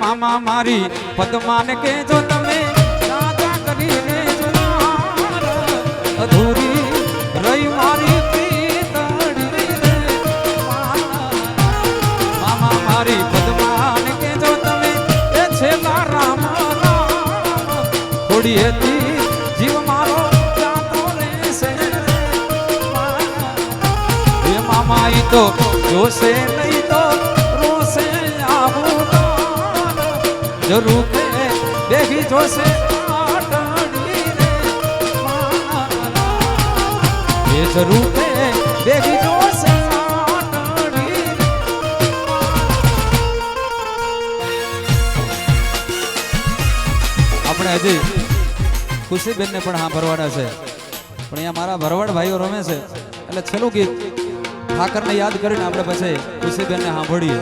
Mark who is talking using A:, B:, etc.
A: મામા મારી પદ્માને કેજો તમે રાજા કરીને અધૂરી રહી મારી પ્રીતડી રે મામા મારી પદ્માને કેજો તમે એ છેલ્લા રામ થોડી હતી જીવ મારો જાતો રહેશે એ મામા ઈ તો જોશે નહીં તો રોશે આવું જરૂર કે દેખી જોશે આટડી રે એ જરૂર કે દેખી જોશે આટડી આપણે હજી ખુશીબેન ને પણ હા ભરવાડા છે પણ અહીંયા મારા ભરવાડ ભાઈઓ રમે છે એટલે છેલ્લું ગીત ઠાકરને યાદ કરીને આપણે પછી ખુશીબેન ને સાંભળીએ.